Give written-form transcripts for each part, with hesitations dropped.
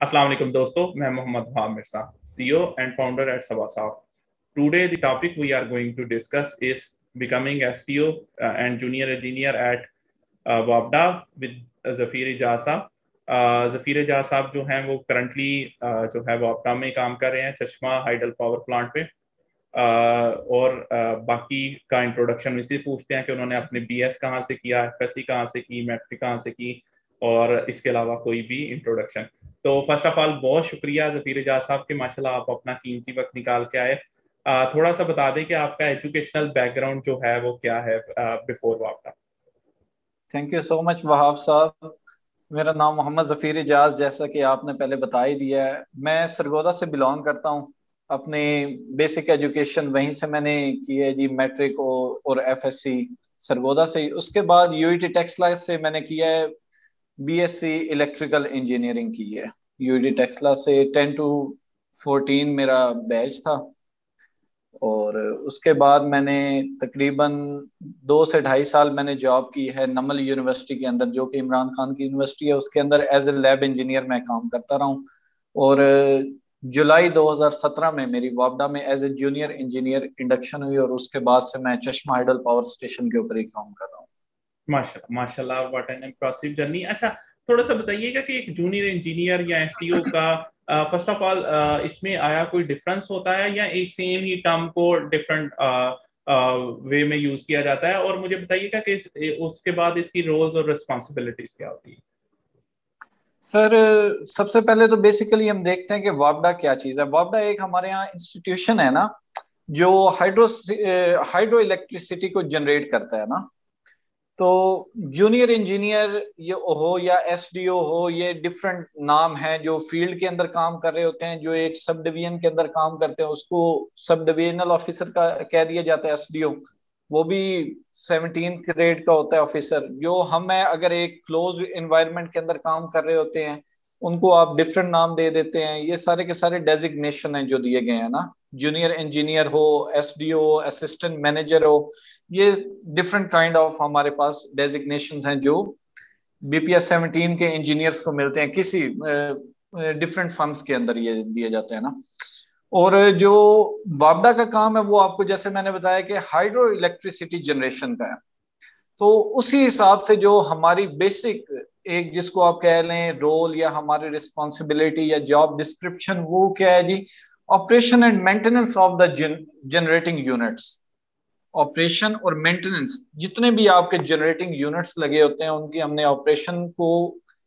अस्सलाम वालेकुम दोस्तों, मैं Mohammad Wahab Mirza, CEO and founder at Sabasaf. Today the topic we are going to discuss is becoming STO and junior engineer at WAPDA with Zafir Ijaz साहब. जफीर एजाज साहब जो हैं वो करंटली जो है वापडा में काम कर रहे हैं, चश्मा हाइडल पावर प्लांट पे. और बाकी का इंट्रोडक्शन इसी पूछते हैं कि उन्होंने अपने BS कहाँ से किया, FSC कहाँ से की, मैट्रिक कहाँ से की, और इसके अलावा कोई भी इंट्रोडक्शन. तो फर्स्ट ऑफ ऑल बहुत शुक्रिया जफीर एजाज साहब के, माशाल्लाह आप अपना कीमती वक्त निकाल के आए. थोड़ा सा बता दें कि आपका एजुकेशनल बैकग्राउंड जो है वो क्या है बिफोर वापडा. Thank you so much Wahab साहब। मेरा नाम मोहम्मद जफीर इजाज, जैसा कि आपने पहले बता ही दिया है। मैं सरगोदा से बिलोंग करता हूँ। अपनी बेसिक एजुकेशन वहीं से मैंने की है जी, मैट्रिक और FSC सरगोदा से ही। उसके बाद UET टेक्सला से मैंने किया है BSc इलेक्ट्रिकल इंजीनियरिंग की है। UET टेक्सला से 10 to 14 मेरा बैच था। और उसके बाद मैंने तकरीबन 2 से ढाई साल मैंने जॉब की है नमल यूनिवर्सिटी के अंदर, जो कि इमरान खान की यूनिवर्सिटी है। उसके अंदर एज ए लैब इंजीनियर मैं काम करता रहा हूँ। और जुलाई 2017 में मेरी वापडा में as a junior engineer induction हुई, और उसके बाद से मैं चश्मा हाइडल पावर स्टेशन के ऊपर ही काम कर रहा हूँ। माशाल्लाह माशाल्लाह, व्हाट एन इम्प्रेसिव जर्नी. अच्छा, थोड़ा सा बताइएगा कि एक जूनियर इंजीनियर या STO का फर्स्ट ऑफ ऑल इसमें आया कोई डिफरेंस होता है या एक सेम ही टर्म को डिफरेंट वे में यूज किया जाता है, और मुझे बताइएगा कि उसके बाद इसकी रोल्स और रिस्पॉन्सिबिलिटीज क्या होती है. सर, सबसे पहले तो बेसिकली हम देखते हैं कि वापडा क्या चीज़ है। वापडा एक हमारे यहाँ इंस्टीट्यूशन है ना, जो हाइड्रो इलेक्ट्रिसिटी को जनरेट करता है ना। तो जूनियर इंजीनियर ये हो या SDO हो, ये डिफरेंट नाम है। जो फील्ड के अंदर काम कर रहे होते हैं, जो एक सब डिवीजन के अंदर काम करते हैं, उसको सब डिविजनल ऑफिसर का कह दिया जाता है, SDO। वो भी 17 ग्रेड का होता है ऑफिसर। जो हम है अगर एक क्लोज इन्वायरमेंट के अंदर काम कर रहे होते हैं, उनको आप डिफरेंट नाम दे देते हैं। ये सारे के सारे डेजिग्नेशन हैं जो दिए गए हैं ना। जूनियर इंजीनियर हो, SDO, असिस्टेंट मैनेजर हो, ये डिफरेंट काइंड ऑफ हमारे पास डेजिग्नेशन हैं जो BPS 17 के इंजीनियर्स को मिलते हैं किसी डिफरेंट फर्म्स के अंदर, ये दिए जाते हैं ना। और जो वापडा का काम है वो आपको जैसे मैंने बताया कि हाइड्रो इलेक्ट्रिसिटी जनरेशन का है। तो उसी हिसाब से जो हमारी बेसिक एक जिसको आप कह लें रोल या हमारी रिस्पॉन्सिबिलिटी या जॉब डिस्क्रिप्शन, वो क्या है जी? Operation and maintenance of the generating units. Operation और मेंटेनेंस, जितने भी आपके जनरेटिंग यूनिट्स लगे होते हैं उनकी हमने ऑपरेशन को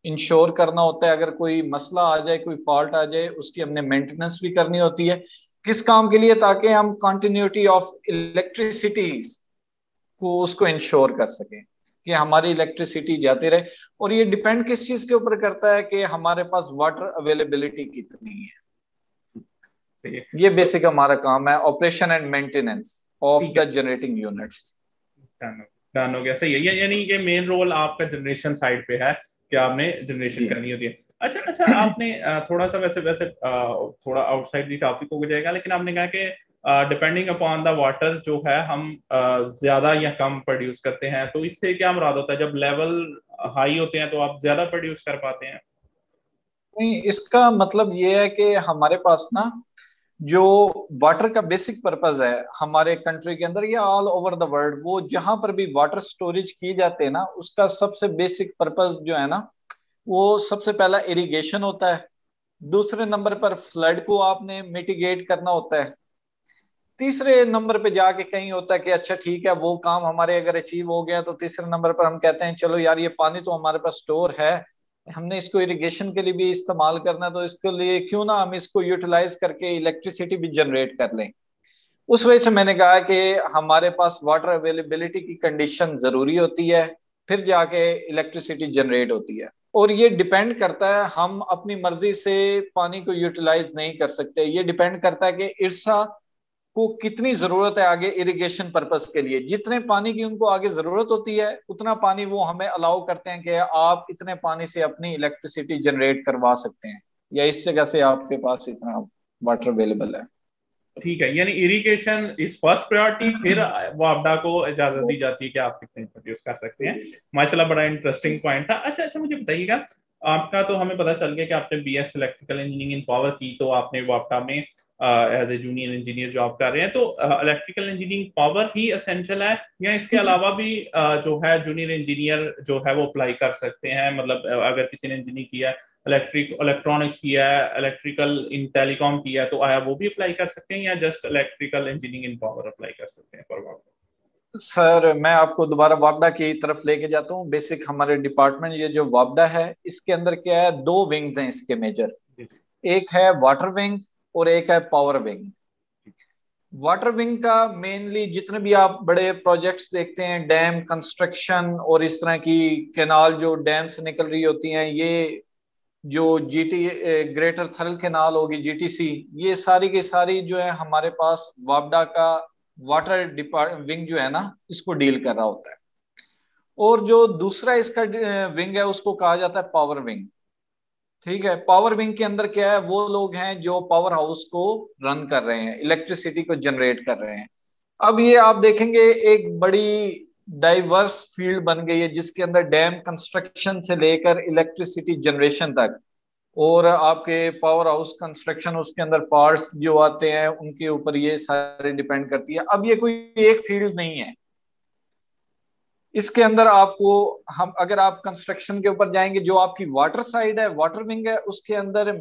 इंश्योर करना होता है। अगर कोई मसला आ जाए, कोई फॉल्ट आ जाए, उसकी हमने मेंटेनेंस भी करनी होती है। किस काम के लिए? ताकि हम कंटिन्यूटी ऑफ इलेक्ट्रिसिटी को उसको इंश्योर कर सकें कि हमारी इलेक्ट्रिसिटी जाती रहे। और ये डिपेंड किस चीज के ऊपर करता है कि हमारे पास वाटर अवेलेबिलिटी कितनी है। सही है. ये बेसिक हमारा काम है, ऑपरेशन एंड मेंटेनेंस ऑफ ठीक है, द जनरेटिंग यूनिट्स। डन हो गया. सही है. यानी ये मेन रोल आपका जनरेशन साइड पे है कि आपने जनरेशन जी। करनी होती है. अच्छा अच्छा, आपने थोड़ा सा वैसे वैसे थोड़ा आउटसाइड दी टॉपिक हो जाएगा, लेकिन आपने कहा कि डिपेंडिंग अपॉन द वाटर जो है हम ज्यादा या कम प्रोड्यूस करते हैं, तो इससे क्या मुराद होता है? जब लेवल हाई होते हैं तो आप ज्यादा प्रोड्यूस कर पाते हैं? नहीं, इसका मतलब ये है कि हमारे पास ना जो वाटर का बेसिक पर्पस है हमारे कंट्री के अंदर या ऑल ओवर द वर्ल्ड, वो जहां पर भी वाटर स्टोरेज किए जाते हैं ना, उसका सबसे बेसिक पर्पस जो है ना, वो सबसे पहला इरिगेशन होता है। दूसरे नंबर पर फ्लड को आपने मिटिगेट करना होता है। तीसरे नंबर पे जाके कहीं होता है कि अच्छा ठीक है, वो काम हमारे अगर अचीव हो गया तो तीसरे नंबर पर हम कहते हैं चलो यार, ये पानी तो हमारे पास स्टोर है, हमने इसको इरिगेशन के लिए भी इस्तेमाल करना है, तो इसके लिए क्यों ना हम इसको यूटिलाइज करके इलेक्ट्रिसिटी भी जनरेट कर लें। उस वजह से मैंने कहा कि हमारे पास वाटर अवेलेबिलिटी की कंडीशन जरूरी होती है, फिर जाके इलेक्ट्रिसिटी जनरेट होती है। और ये डिपेंड करता है, हम अपनी मर्जी से पानी को यूटिलाइज नहीं कर सकते। ये डिपेंड करता है कि इर्सा को कितनी जरूरत है आगे इरिगेशन पर्पस के लिए। जितने पानी की उनको आगे जरूरत होती है, उतना पानी वो हमें अलाउ करते हैं कि आप इतने पानी से अपनी इलेक्ट्रिसिटी जनरेट करवा सकते हैं, या इस जगह से आपके पास इतना वाटर अवेलेबल है। ठीक है, यानी इरिगेशन इज फर्स्ट प्रायोरिटी, फिर वापडा को इजाजत दी जाती है कि आप कितने प्रोड्यूस कर सकते हैं. माशाल्लाह, बड़ा इंटरेस्टिंग पॉइंट था. अच्छा अच्छा, मुझे बताइएगा आपका तो हमें पता चल गया कि आपने BS electrical engineering in power की, तो आपने वापटा में as a junior engineer job कर रहे हैं। तो इलेक्ट्रिकल इंजीनियरिंग पावर ही एसेंशियल है, या इसके अलावा भी जो है जूनियर इंजीनियर जो है वो अप्लाई कर सकते हैं? मतलब अगर किसी ने इंजीनियरिंग किया है, इलेक्ट्रॉनिक्स किया है, इलेक्ट्रिकल इन टेलीकॉम किया है, तो आया वो भी अप्लाई कर सकते हैं, या just electrical engineering in power apply कर सकते हैं फॉर वापटा? सर मैं आपको दोबारा वापडा की तरफ लेके जाता हूँ। बेसिक हमारे डिपार्टमेंट ये जो वापडा है इसके अंदर क्या है, दो विंग्स हैं इसके मेजर। एक है वाटर विंग और एक है पावर विंग। वाटर विंग का मेनली जितने भी आप बड़े प्रोजेक्ट्स देखते हैं, डैम कंस्ट्रक्शन और इस तरह की कैनाल जो डैम से निकल रही होती हैं, ये जो जीटी ग्रेटर थरल कैनाल होगी जीटीसी, ये सारी की सारी जो है हमारे पास वापडा का वाटर डिपार्ट विंग जो है ना, इसको डील कर रहा होता है। और जो दूसरा इसका विंग है उसको कहा जाता है पावर विंग। ठीक है, पावर विंग के अंदर क्या है, वो लोग हैं जो पावर हाउस को रन कर रहे हैं, इलेक्ट्रिसिटी को जनरेट कर रहे हैं। अब ये आप देखेंगे एक बड़ी डाइवर्स फील्ड बन गई है जिसके अंदर डैम कंस्ट्रक्शन से लेकर इलेक्ट्रिसिटी जनरेशन तक, और आपके पावर हाउस कंस्ट्रक्शन, उसके अंदर पार्ट्स जो आते हैं उनके ऊपर ये सारे डिपेंड करती है। अब ये कोई एक फील्ड नहीं है, इसके अंदर आपको, हम अगर आप कंस्ट्रक्शन के ऊपर जाएंगे, जो आपकी वाटर साइड है, वाटर विंग है, उसके अंदर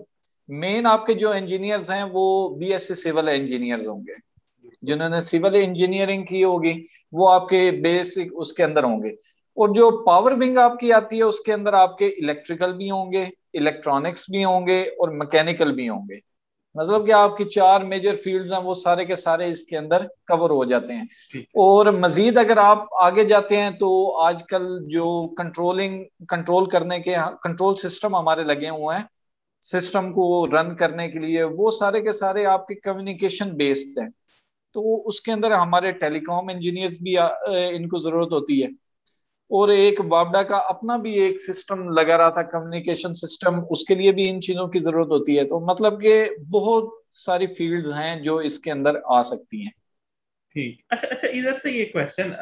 मेन आपके जो इंजीनियर्स हैं वो बीएससी सिविल इंजीनियर्स होंगे, जिन्होंने सिविल इंजीनियरिंग की होगी, वो आपके बेसिक उसके अंदर होंगे। और जो पावर विंग आपकी आती है उसके अंदर आपके इलेक्ट्रिकल भी होंगे, इलेक्ट्रॉनिक्स भी होंगे और मैकेनिकल भी होंगे। मतलब कि आपकी चार मेजर फील्ड्स हैं, वो सारे के सारे इसके अंदर कवर हो जाते हैं। और मजीद अगर आप आगे जाते हैं तो आजकल जो कंट्रोल करने के कंट्रोल सिस्टम हमारे लगे हुए हैं, सिस्टम को रन करने के लिए, वो सारे के सारे आपके कम्युनिकेशन बेस्ड हैं। तो उसके अंदर हमारे टेलीकॉम इंजीनियर्स भी इनको जरूरत होती है। और एक वापडा का अपना भी एक सिस्टम लगा रहा था, कम्युनिकेशन सिस्टम, उसके लिए भी इन चीजों की जरूरत होती है। तो मतलब कि बहुत सारी फील्ड्स हैं जो इसके अंदर आ सकती हैं। ठीक। अच्छा अच्छा, इधर से ये क्वेश्चन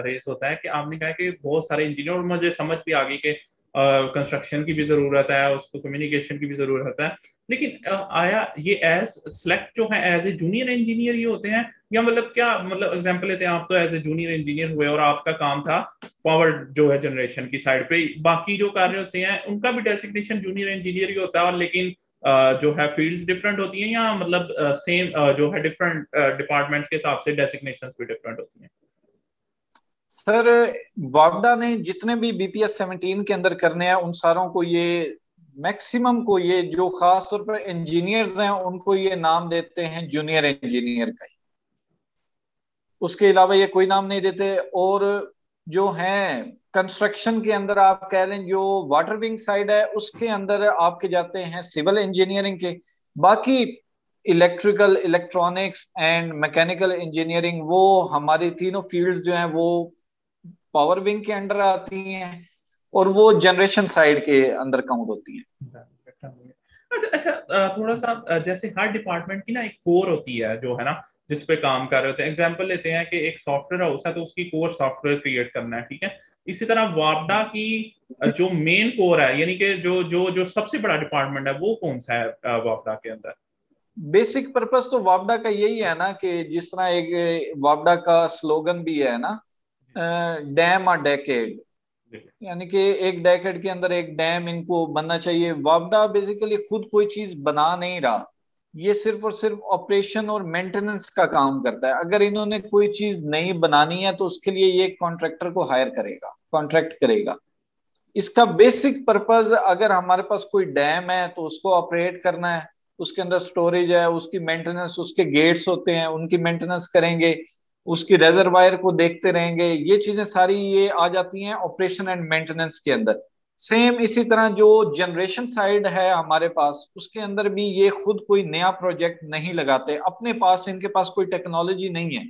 रेस होता है कि आपने कहा कि बहुत सारे इंजीनियर, और मुझे समझ भी आ गई कि कंस्ट्रक्शन की भी जरूरत है, उसको कम्युनिकेशन की भी जरूरत है, लेकिन आया ये एज सेलेक्ट जो है एज ए जूनियर इंजीनियर ही होते हैं, या मतलब क्या, मतलब एग्जांपल लेते हैं, आप तो एज ए जूनियर इंजीनियर हुए और आपका काम था पावर जो है जनरेशन की साइड पे, बाकी जो कार्य होते हैं उनका भी डेसिग्नेशन जूनियर इंजीनियर ही होता है, और लेकिन जो है फील्ड्स डिफरेंट होती हैं, या मतलब सेम जो है डिफरेंट डिपार्टमेंट्स के हिसाब से डेसिग्नेशंस भी डिफरेंट होती हैं? सर वापडा ने जितने भी बीपीएस 17 के अंदर करने हैं उन सारों को ये, मैक्सिमम को ये जो खास तौर पर इंजीनियर्स हैं उनको ये नाम देते हैं जूनियर इंजीनियर का ही, उसके अलावा ये कोई नाम नहीं देते। और जो है कंस्ट्रक्शन के अंदर आप कह लें, जो वाटर विंग साइड है उसके अंदर आपके जाते हैं सिविल इंजीनियरिंग के। बाकी electrical, electronics and mechanical engineering, वो हमारी तीनों फील्ड्स जो हैं वो पावर विंग के अंडर आती हैं, और वो जनरेशन साइड के अंदर काउंट होती हैं। अच्छा अच्छा, थोड़ा सा जैसे हर डिपार्टमेंट की ना एक कोर होती है जो है ना, जिस पे काम कर रहे होते हैं। एग्जांपल लेते हैं कि एक सॉफ्टवेयर हाउस है तो उसकी कोर सॉफ्टवेयर क्रिएट करना है, ठीक है। इसी तरह वापडा की जो मेन कोर है, यानी कि जो जो जो सबसे बड़ा डिपार्टमेंट है, वो कौन सा है वापडा के अंदर? बेसिक पर्पस तो वापडा का यही है ना, कि जिस तरह एक वापडा का स्लोगन भी है ना, डैम अ डेकेड, यानी कि एक डेकेड के अंदर एक डैम इनको बनना चाहिए। वापडा बेसिकली खुद कोई चीज बना नहीं रहा, ये सिर्फ और सिर्फ ऑपरेशन और मेंटेनेंस का काम करता है। अगर इन्होंने कोई चीज नई बनानी है तो उसके लिए ये कॉन्ट्रैक्टर को हायर करेगा, कॉन्ट्रैक्ट करेगा। इसका बेसिक पर्पस, अगर हमारे पास कोई डैम है तो उसको ऑपरेट करना है, उसके अंदर स्टोरेज है, उसकी मेंटेनेंस, उसके गेट्स होते हैं उनकी मेंटेनेंस करेंगे, उसकी रेजरवायर को देखते रहेंगे, ये चीजें सारी ये आ जाती हैं ऑपरेशन एंड मेंटेनेंस के अंदर। सेम इसी तरह जो जनरेशन साइड है हमारे पास, उसके अंदर भी ये खुद कोई नया प्रोजेक्ट नहीं लगाते अपने पास, इनके पास कोई टेक्नोलॉजी नहीं है।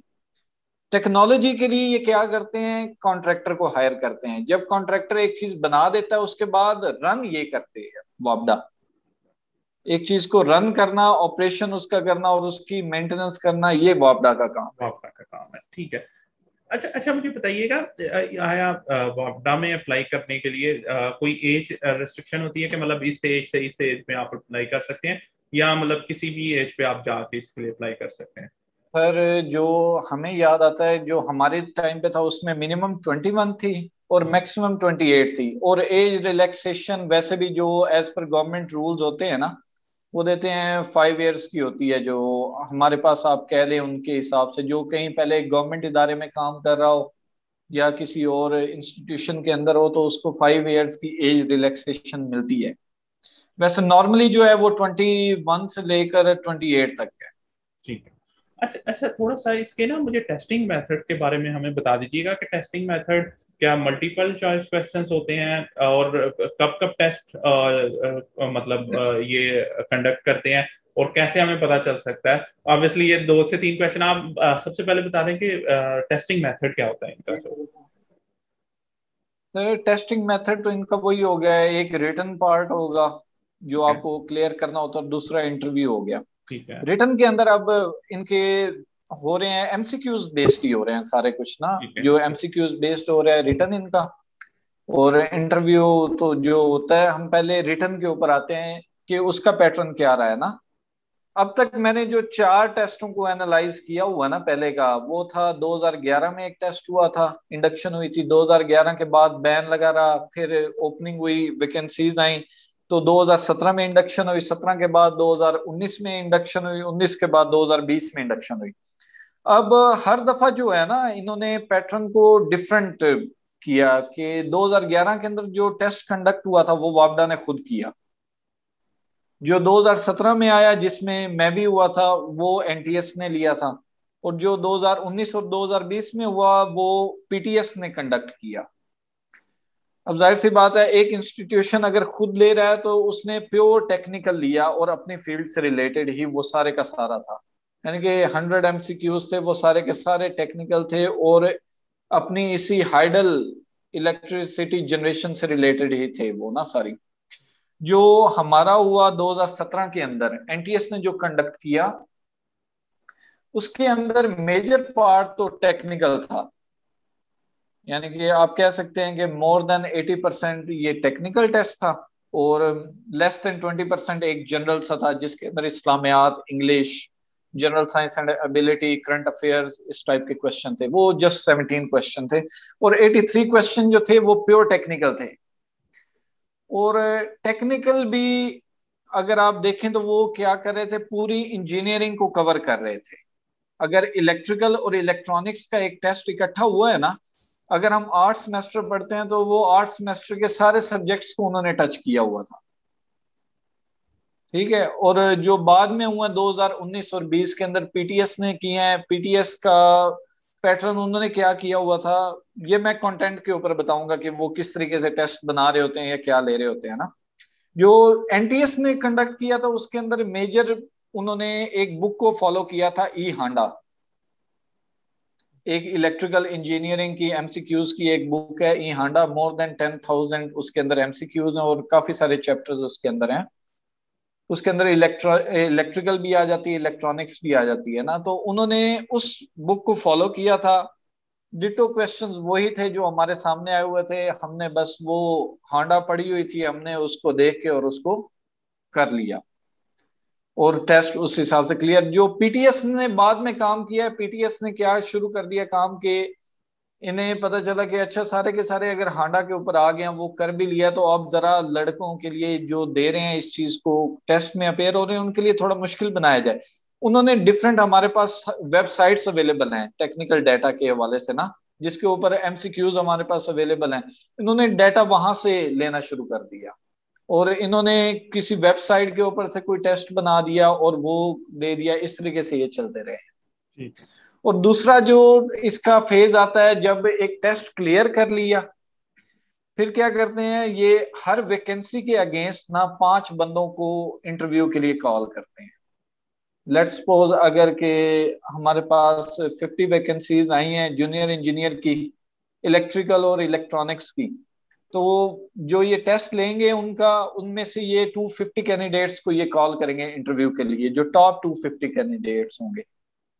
टेक्नोलॉजी के लिए ये क्या करते हैं, कॉन्ट्रैक्टर को हायर करते हैं। जब कॉन्ट्रैक्टर एक चीज बना देता है उसके बाद रन ये करते हैं वापडा। एक चीज को रन करना, ऑपरेशन उसका करना और उसकी मेंटेनेंस करना, ये वापडा का काम है। वापडा का काम है, ठीक है। अच्छा अच्छा, मुझे बताइएगा, आया वापडा में अप्लाई करने के लिए कोई एज रिस्ट्रिक्शन होती है कि मतलब इस एज में आप अप्लाई कर सकते हैं, या मतलब किसी भी एज पे आप जाके इसके लिए अप्लाई कर सकते हैं? पर जो हमें याद आता है, जो हमारे टाइम पे था उसमें मिनिमम 21 थी और मैक्सिमम 28 थी। और एज रिलैक्सेशन वैसे भी जो एज पर गवर्नमेंट रूल्स होते हैं ना, वो देते हैं 5 इयर्स की होती है। जो हमारे पास आप कह लें उनके हिसाब से, जो कहीं पहले गवर्नमेंट इदारे में काम कर रहा हो या किसी और इंस्टीट्यूशन के अंदर हो, तो उसको 5 इयर्स की एज रिलैक्सेशन मिलती है। वैसे नॉर्मली जो है वो 21 से लेकर 28 तक है। ठीक है। अच्छा अच्छा, थोड़ा सा इसके ना मुझे टेस्टिंग मेथड के बारे में हमें बता दीजिएगा कि टेस्टिंग मेथड क्या मल्टीपल चॉइस क्वेश्चंस होते हैं, और कब कब टेस्ट मतलब ये कंडक्ट करते हैं, और कैसे हमें पता चल सकता है? ऑब्वियसली ये 2 से 3 क्वेश्चन आप सबसे पहले बता दें कि टेस्टिंग मेथड क्या होता है इनका जो। तो टेस्टिंग मेथड तो इनका वही हो गया है, एक रिटन पार्ट होगा जो ठीक है। आपको क्लियर करना होता है, दूसरा इंटरव्यू हो गया। ठीक है। रिटन के अंदर अब इनके हो रहे हैं एमसीक्यूज बेस्ड ही हो रहे हैं सारे कुछ ना। ठीक है। जो एमसीक्यूज बेस्ड हो रहा है रिटन इनका। और इंटरव्यू तो जो होता है, हम पहले रिटन के ऊपर आते हैं कि उसका पैटर्न क्या रहा है ना। अब तक मैंने जो 4 टेस्टों को एनालाइज किया हुआ ना, पहले का वो था 2011 में एक टेस्ट हुआ था, इंडक्शन हुई थी। 2011 के बाद बैन लगा रहा, फिर ओपनिंग हुई, वैकेंसीज आई, तो 2017 में इंडक्शन हुई, 17 के बाद 2019 में इंडक्शन हुई, 19 के बाद 2020 में इंडक्शन हुई। अब हर दफा जो है ना, इन्होंने पैटर्न को डिफरेंट किया कि 2011 के अंदर जो टेस्ट कंडक्ट हुआ था वो वापडा ने खुद किया। जो 2017 में आया जिसमें मैं भी हुआ था, वो एनटीएस ने लिया था। और जो 2019 और 2020 में हुआ वो पीटीएस ने कंडक्ट किया। अब जाहिर सी बात है, एक इंस्टीट्यूशन अगर खुद ले रहा है तो उसने प्योर टेक्निकल लिया और अपनी फील्ड से रिलेटेड ही वो सारे का सारा था। यानी कि 100 एमसीक्यूज थे, वो सारे के सारे टेक्निकल थे और अपनी इसी हाइडल इलेक्ट्रिसिटी जनरेशन से रिलेटेड ही थे वो ना सारी। जो हमारा हुआ 2017 के अंदर एनटीएस ने जो कंडक्ट किया, उसके अंदर मेजर पार्ट तो टेक्निकल था। यानी कि आप कह सकते हैं कि मोर देन 80% ये टेक्निकल टेस्ट था, और लेस देन 20% एक जनरल सा था जिसके अंदर इस्लामियात, English, general science and ability, current affairs, इस टाइप के क्वेश्चन थे। वो जस्ट 17 क्वेश्चन थे, और 83 क्वेश्चन जो थे वो प्योर टेक्निकल थे। और टेक्निकल भी अगर आप देखें तो वो क्या कर रहे थे, पूरी इंजीनियरिंग को कवर कर रहे थे। अगर इलेक्ट्रिकल और इलेक्ट्रॉनिक्स का एक टेस्ट इकट्ठा हुआ है ना, अगर हम 8 सेमेस्टर पढ़ते हैं तो वो 8 सेमेस्टर के सारे सब्जेक्ट्स को उन्होंने टच किया हुआ था। ठीक है। और जो बाद में हुआ 2019 और 20 के अंदर पीटीएस ने किए हैं, पीटीएस का पैटर्न उन्होंने क्या किया हुआ था, ये मैं कंटेंट के ऊपर बताऊंगा कि वो किस तरीके से टेस्ट बना रहे होते हैं या क्या ले रहे होते हैं ना। जो एनटीएस ने कंडक्ट किया था उसके अंदर मेजर उन्होंने एक बुक को फॉलो किया था, ई हांडा। एक इलेक्ट्रिकल इंजीनियरिंग की एमसीक्यूज की एक बुक है ई हांडा, मोर देन 10,000 उसके अंदर एमसीक्यूज हैं और काफी सारे चैप्टर्स उसके अंदर हैं। उसके अंदर इलेक्ट्रिकल भी आ जाती है, इलेक्ट्रॉनिक्स भी आ जाती है ना। तो उन्होंने उस बुक को फॉलो किया था। डिटो क्वेश्चंस वही थे जो हमारे सामने आए हुए थे, हमने बस वो हांडा पड़ी हुई थी, हमने उसको देख के और उसको कर लिया, और टेस्ट उस हिसाब से क्लियर। जो पीटीएस ने बाद में काम किया है, पीटीएस ने क्या शुरू कर दिया काम के, इन्हें पता चला कि अच्छा सारे के सारे अगर हांडा के ऊपर आ गए हैं, वो कर भी लिया, तो अब जरा लड़कों के लिए जो दे रहे हैं इस चीज को, टेस्ट में अपेयर हो रहे हैं, उनके लिए थोड़ा मुश्किल बनाया जाए। उन्होंने डिफरेंट, हमारे पास वेबसाइट्स अवेलेबल हैं टेक्निकल डाटा के हवाले से ना, जिसके ऊपर एमसीक्यूज हमारे पास अवेलेबल हैं। इन्होंने डाटा वहां से लेना शुरू कर दिया, और इन्होंने किसी वेबसाइट के ऊपर से कोई टेस्ट बना दिया और वो दे दिया। इस तरीके से ये चलते रहे। ठीक है। और दूसरा जो इसका फेज आता है, जब एक टेस्ट क्लियर कर लिया, फिर क्या करते हैं ये, हर वैकेंसी के अगेंस्ट ना 5 बंदों को इंटरव्यू के लिए कॉल करते हैं। लेट्स सपोज अगर के हमारे पास 50 वैकेंसीज आई हैं जूनियर इंजीनियर की, इलेक्ट्रिकल और इलेक्ट्रॉनिक्स की, तो जो ये टेस्ट लेंगे उनका, उनमें से ये 250 कैंडिडेट्स को ये कॉल करेंगे इंटरव्यू के लिए, जो टॉप 250 कैंडिडेट्स होंगे।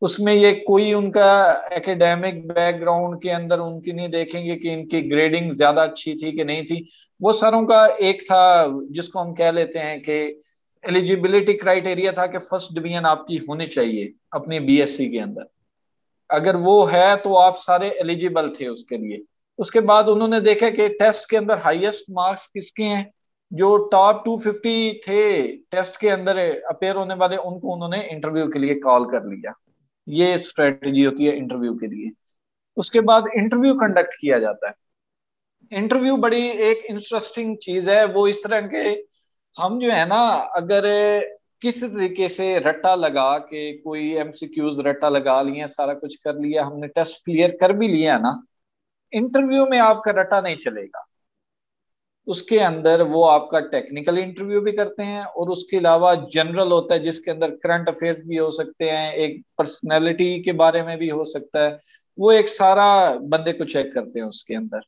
उसमें ये कोई उनका एकेडमिक बैकग्राउंड के अंदर उनकी नहीं देखेंगे कि इनकी ग्रेडिंग ज्यादा अच्छी थी कि नहीं थी। वो सारों का एक था जिसको हम कह लेते हैं कि एलिजिबिलिटी क्राइटेरिया था कि फर्स्ट डिवीजन आपकी होनी चाहिए अपनी बीएससी के अंदर। अगर वो है तो आप सारे एलिजिबल थे उसके लिए। उसके बाद उन्होंने देखा कि टेस्ट के अंदर हाईएस्ट मार्क्स किसके हैं, जो टॉप 250 थे टेस्ट के अंदर अपेयर होने वाले, उनको उन्होंने इंटरव्यू के लिए कॉल कर लिया। ये स्ट्रेटजी होती है इंटरव्यू के लिए। उसके बाद इंटरव्यू कंडक्ट किया जाता है। इंटरव्यू बड़ी एक इंटरेस्टिंग चीज है। वो इस तरह के, हम जो है ना, अगर किसी तरीके से रट्टा लगा के कोई एमसीक्यूज रट्टा लगा लिए, सारा कुछ कर लिया, हमने टेस्ट क्लियर कर भी लिया ना, इंटरव्यू में आपका रट्टा नहीं चलेगा। उसके अंदर वो आपका टेक्निकल इंटरव्यू भी करते हैं और उसके अलावा जनरल होता है जिसके अंदर करंट अफेयर्स भी हो सकते हैं, एक पर्सनैलिटी के बारे में भी हो सकता है। वो एक सारा बंदे को चेक करते हैं उसके अंदर।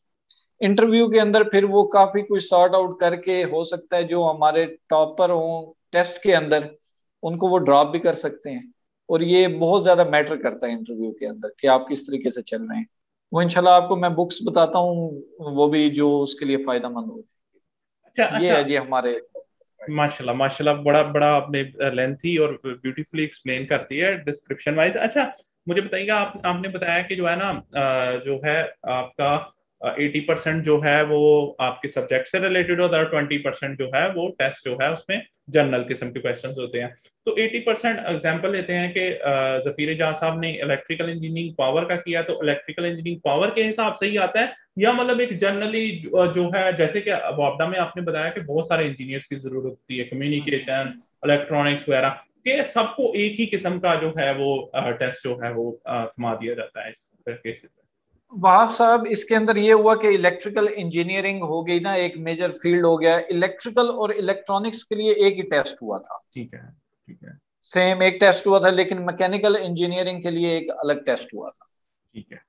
इंटरव्यू के अंदर फिर वो काफी कुछ सॉर्ट आउट करके, हो सकता है जो हमारे टॉपर हों टेस्ट के अंदर उनको वो ड्रॉप भी कर सकते हैं। और ये बहुत ज्यादा मैटर करता है इंटरव्यू के अंदर कि आप किस तरीके से चल रहे हैं। वो इंशाल्लाह आपको मैं बुक्स बताता हूँ, वो भी जो उसके लिए फायदेमंद हो। अच्छा ये अच्छा। है जी हमारे। माशाल्लाह माशाल्लाह, बड़ा बड़ा आपने लेंथी और ब्यूटीफुली एक्सप्लेन करती है डिस्क्रिप्शन वाइज। अच्छा, मुझे बताइएगा, आपने बताया कि जो है ना, जो है आपका 80% जो है वो आपके सब्जेक्ट से रिलेटेड होता है, और 20% जो है वो टेस्ट जो है उसमें जनरल किस्म के क्वेश्चन होते हैं। तो 80% एग्जाम्पल लेते हैं कि जफीर जहां साहब ने इलेक्ट्रिकल इंजीनियरिंग पावर का किया, तो इलेक्ट्रिकल इंजीनियरिंग पावर के हिसाब से ही आता है, या मतलब एक जनरली जो है, जैसे कि वापडा में आपने बताया कि बहुत सारे इंजीनियर्स की जरूरत होती है, कम्युनिकेशन, इलेक्ट्रॉनिक्स वगैरह के, सबको एक ही किस्म का जो है वो टेस्ट जो है वो थमा दिया जाता है इस केसेस में? वहाब साहब, इसके अंदर ये हुआ कि इलेक्ट्रिकल इंजीनियरिंग हो गई ना, एक मेजर फील्ड हो गया। इलेक्ट्रिकल और इलेक्ट्रॉनिक्स के लिए एक ही टेस्ट हुआ था। ठीक है, ठीक है, सेम एक टेस्ट हुआ था, लेकिन मैकेनिकल इंजीनियरिंग के लिए एक अलग टेस्ट हुआ था। ठीक है,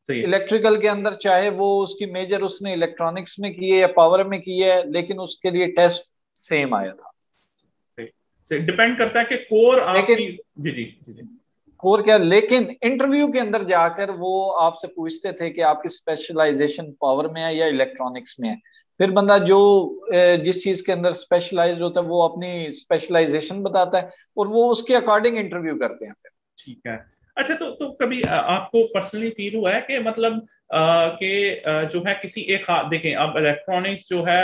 सही है। इलेक्ट्रिकल के अंदर चाहे वो उसकी मेजर उसने इलेक्ट्रॉनिक्स में की है या पावर में की है, लेकिन उसके लिए टेस्ट सेम आया था। सही सही, डिपेंड करता है कि कोर आपकी। लेकिन जी जी जी जी। कोर क्या, लेकिन इंटरव्यू के अंदर जाकर वो आपसे पूछते थे कि आपकी स्पेशलाइजेशन पावर में है या इलेक्ट्रॉनिक्स में है। फिर बंदा जो जिस चीज के अंदर स्पेशलाइज्ड होता है वो अपनी स्पेशलाइजेशन बताता है और वो उसके अकॉर्डिंग इंटरव्यू करते हैं फिर। ठीक है। अच्छा, तो कभी आपको पर्सनली फील हुआ है कि मतलब कि जो है किसी एक देखें, अब इलेक्ट्रॉनिक्स जो है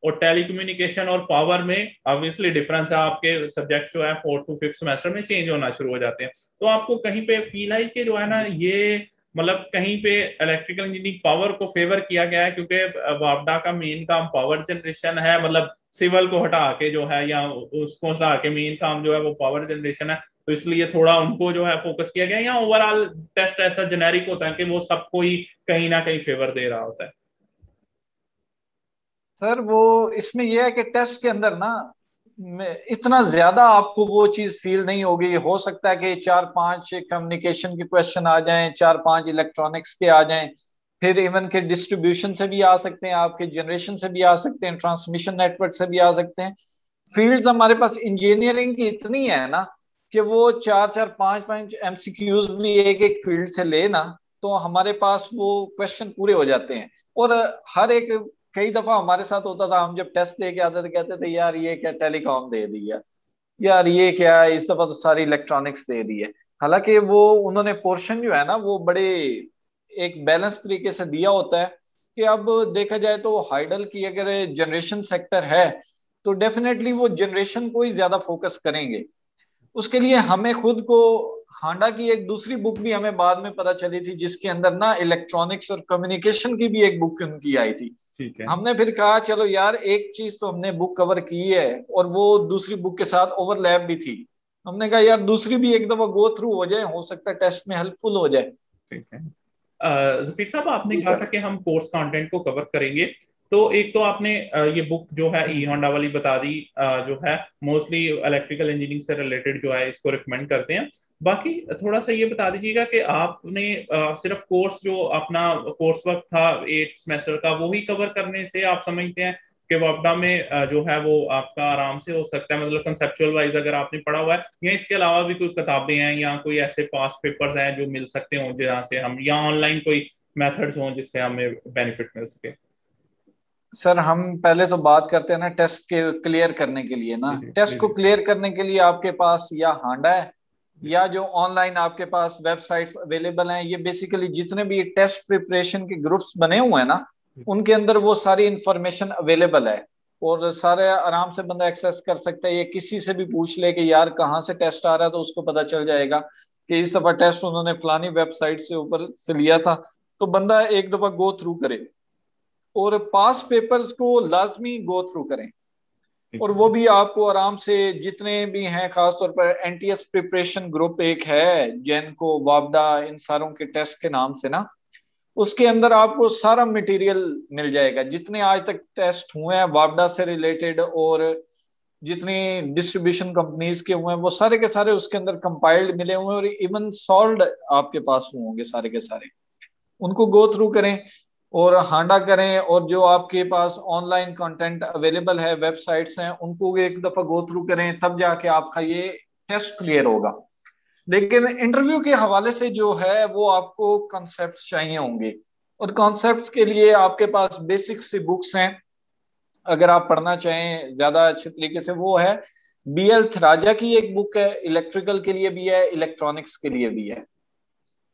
और टेलीकम्युनिकेशन और पावर में ऑब्वियसली डिफरेंस है, आपके सब्जेक्ट जो है 4th to 5th सेमेस्टर में चेंज होना शुरू हो जाते हैं, तो आपको कहीं पे फील आई कि जो है ना जी। ये मतलब कहीं पे इलेक्ट्रिकल इंजीनियरिंग पावर को फेवर किया गया है, क्योंकि वापडा का मेन काम पावर जनरेशन है, मतलब सिविल को हटा के जो है, या उसको हटा के मेन काम जो है वो पावर जनरेशन है, तो इसलिए थोड़ा उनको जो है फोकस किया गया, या ओवरऑल टेस्ट ऐसा जेनेरिक होता है कि वो सबको ही कहीं ना कहीं फेवर दे रहा होता है? सर वो इसमें यह है कि टेस्ट के अंदर ना इतना ज्यादा आपको वो चीज फील नहीं होगी। हो सकता है कि 4-5 कम्युनिकेशन के क्वेश्चन आ जाएं, 4-5 इलेक्ट्रॉनिक्स के आ जाएं, फिर इवन के डिस्ट्रीब्यूशन से भी आ सकते हैं, आपके जनरेशन से भी आ सकते हैं, ट्रांसमिशन नेटवर्क से भी आ सकते हैं। फील्ड्स हमारे पास इंजीनियरिंग की इतनी है ना कि वो 4-4 5-5 एमसीक्यूज भी एक एक फील्ड से ले ना, तो हमारे पास वो क्वेश्चन पूरे हो जाते हैं। और हर एक, कई दफा हमारे साथ होता था, हम जब टेस्ट दे के आते थे कहते थे यार ये क्या टेलीकॉम दे दिया, यार ये क्या है, इस दफा तो सारी इलेक्ट्रॉनिक्स दे दी है। हालांकि वो उन्होंने पोर्शन जो है ना वो बड़े एक बैलेंस तरीके से दिया होता है कि अब देखा जाए तो हाइडल की अगर जनरेशन सेक्टर है तो डेफिनेटली वो जनरेशन को ही ज्यादा फोकस करेंगे। उसके लिए हमें खुद को, हांडा की एक दूसरी बुक भी हमें बाद में पता चली थी जिसके अंदर ना इलेक्ट्रॉनिक्स और कम्युनिकेशन की भी एक बुक उनकी आई थी। ठीक है। हमने फिर कहा चलो यार एक चीज तो हमने बुक कवर की है और वो दूसरी बुक के साथ ओवरलैप भी थी। हमने कहा यार दूसरी भी एक दफा गो थ्रू हो जाए, हो सकता है टेस्ट में हेल्पफुल हो जाए। ठीक है। जफीर साहब, आपने जी कहा था सर। कि हम कोर्स कंटेंट को कवर करेंगे, तो एक तो आपने ये बुक जो है ई होंडा वाली बता दी, जो है मोस्टली इलेक्ट्रिकल इंजीनियरिंग से रिलेटेड जो है इसको रिकमेंड करते हैं। बाकी थोड़ा सा ये बता दीजिएगा कि आपने सिर्फ कोर्स जो अपना कोर्स वर्क था 8 सेमेस्टर का वो ही कवर करने से आप समझते हैं कि वापडा में जो है वो आपका आराम से हो सकता है, मतलब कंसेप्चुअल वाइज अगर आपने पढ़ा हुआ है, या इसके अलावा भी कोई किताबें हैं या कोई ऐसे पास्ट पेपर्स हैं जो मिल सकते हो जहाँ से हम, या ऑनलाइन कोई मेथड्स हों जिससे हमें बेनिफिट मिल सके? सर हम पहले तो बात करते हैं ना टेस्ट के क्लियर करने के लिए ना, जी जी टेस्ट जी को जी क्लियर करने के लिए आपके पास या हांडा है जी या जो ऑनलाइन आपके पास वेबसाइट्स अवेलेबल हैं। ये बेसिकली जितने भी टेस्ट प्रिपरेशन के ग्रुप्स बने हुए हैं ना, जी उनके अंदर वो सारी इंफॉर्मेशन अवेलेबल है और सारे आराम से बंदा एक्सेस कर सकता है। ये किसी से भी पूछ ले कि यार कहाँ से टेस्ट आ रहा है, तो उसको पता चल जाएगा कि इस दफा टेस्ट उन्होंने फलानी वेबसाइट से ऊपर से लिया था। तो बंदा एक दफा गो थ्रू करे और पास पेपर्स को लाजमी गो थ्रू करें। जी और जी वो जी भी आपको आराम से जितने भी हैं, खासतौर पर एनटीएस प्रिपरेशन ग्रुप एक है, जेनको, वापडा, इन सारों के टेस्ट के नाम से ना, उसके अंदर आपको सारा मटेरियल मिल जाएगा। जितने आज तक टेस्ट हुए हैं वापडा से रिलेटेड और जितनी डिस्ट्रीब्यूशन कंपनीज के हुए हैं, वो सारे के सारे उसके अंदर कंपाइल्ड मिले हुए हैं और इवन सॉल्व आपके पास होंगे सारे के सारे। उनको गो थ्रू करें और हांडा करें, और जो आपके पास ऑनलाइन कंटेंट अवेलेबल है, वेबसाइट्स हैं, उनको एक दफा गो थ्रू करें, तब जाके आपका ये टेस्ट क्लियर होगा। लेकिन इंटरव्यू के हवाले से जो है वो आपको कॉन्सेप्ट्स चाहिए होंगे, और कॉन्सेप्ट्स के लिए आपके पास बेसिक सी बुक्स हैं अगर आप पढ़ना चाहें ज्यादा अच्छे तरीके से। वो है बीएल थराजा की एक बुक है, इलेक्ट्रिकल के लिए भी है, इलेक्ट्रॉनिक्स के लिए भी है,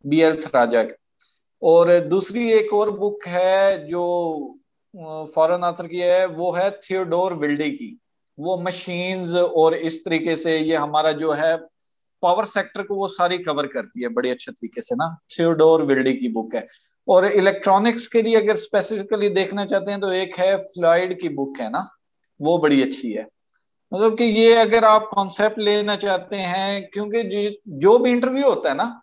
बीएल थराजा। और दूसरी एक और बुक है जो फॉरेन ऑथर की है, वो है थियोडोर विल्डी की। वो मशीन्स और इस तरीके से ये हमारा जो है पावर सेक्टर को वो सारी कवर करती है बड़े अच्छे तरीके से ना, थियोडोर विल्डी की बुक है। और इलेक्ट्रॉनिक्स के लिए अगर स्पेसिफिकली देखना चाहते हैं तो एक है फ्लॉयड की बुक है ना, वो बड़ी अच्छी है। मतलब कि ये अगर आप कॉन्सेप्ट लेना चाहते हैं, क्योंकि जो भी इंटरव्यू होता है ना,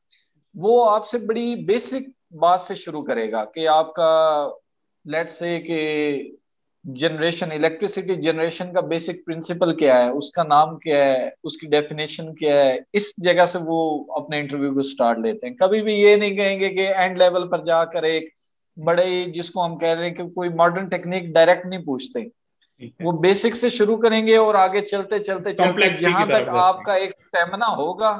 वो आपसे बड़ी बेसिक बात से शुरू करेगा कि आपका लेट्स से कि जनरेशन, इलेक्ट्रिसिटी जनरेशन का बेसिक प्रिंसिपल क्या है, उसका नाम क्या है, उसकी डेफिनेशन क्या है। इस जगह से वो अपने इंटरव्यू को स्टार्ट लेते हैं। कभी भी ये नहीं कहेंगे कि एंड लेवल पर जाकर एक बड़े, जिसको हम कह रहे हैं कि कोई मॉडर्न टेक्निक डायरेक्ट नहीं पूछते। ठीक वो है। बेसिक से शुरू करेंगे और आगे चलते चलते चलते कॉम्प्लेक्सिटी की जहां तक तरफ जाते हैं। आपका एक स्टेमिना होगा,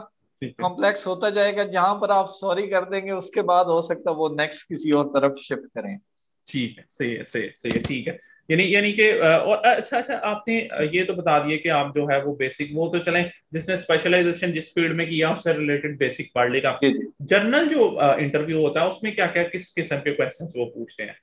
ठीक है। कॉम्प्लेक्स होता जाएगा। जहां पर आप सॉरी कर देंगे उसके बाद हो सकता है वो नेक्स्ट किसी और तरफ शिफ्ट करें। ठीक है, सही है, सही है, सही है, ठीक है। यानी यानी कि और अच्छा अच्छा, आपने ये तो बता दिए कि आप जो है वो बेसिक, वो तो चलें, जिसने स्पेशलाइजेशन जिस फील्ड में किया उससे रिलेटेड बेसिक पढ़ लेगा। जी जी। जनरल जो इंटरव्यू होता है उसमें क्या क्या, किस किस्म के क्वेश्चंस वो पूछते हैं?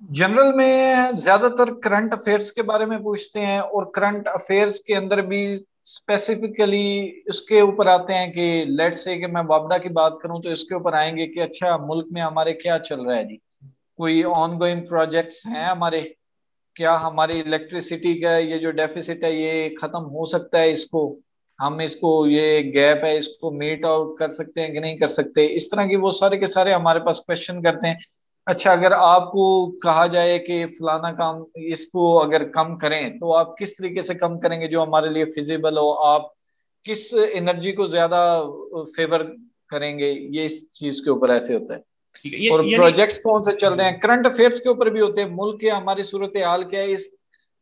जनरल में ज्यादातर करंट अफेयर्स के बारे में पूछते हैं, और करंट अफेयर्स के अंदर भी स्पेसिफिकली उसके ऊपर आते हैं कि लेट्स से कि मैं वापडा की बात करूं तो इसके ऊपर आएंगे कि अच्छा मुल्क में हमारे क्या चल रहा है जी, कोई ऑन गोइंग प्रोजेक्ट्स हैं हमारे, क्या हमारी इलेक्ट्रिसिटी का ये जो डेफिसिट है ये खत्म हो सकता है, इसको हम, इसको ये गैप है इसको मीट आउट कर सकते हैं कि नहीं कर सकते। इस तरह की वो सारे के सारे हमारे पास क्वेश्चन करते हैं। अच्छा अगर आपको कहा जाए कि फलाना काम इसको अगर कम करें तो आप किस तरीके से कम करेंगे जो हमारे लिए फिजिबल हो, आप किस एनर्जी को ज्यादा फेवर करेंगे, ये इस चीज के ऊपर ऐसे होता है। ठीक है, और यानी प्रोजेक्ट्स कौन से चल रहे हैं, करंट अफेयर्स के ऊपर भी होते हैं, मुल्क की हमारी सूरत हाल क्या है, इस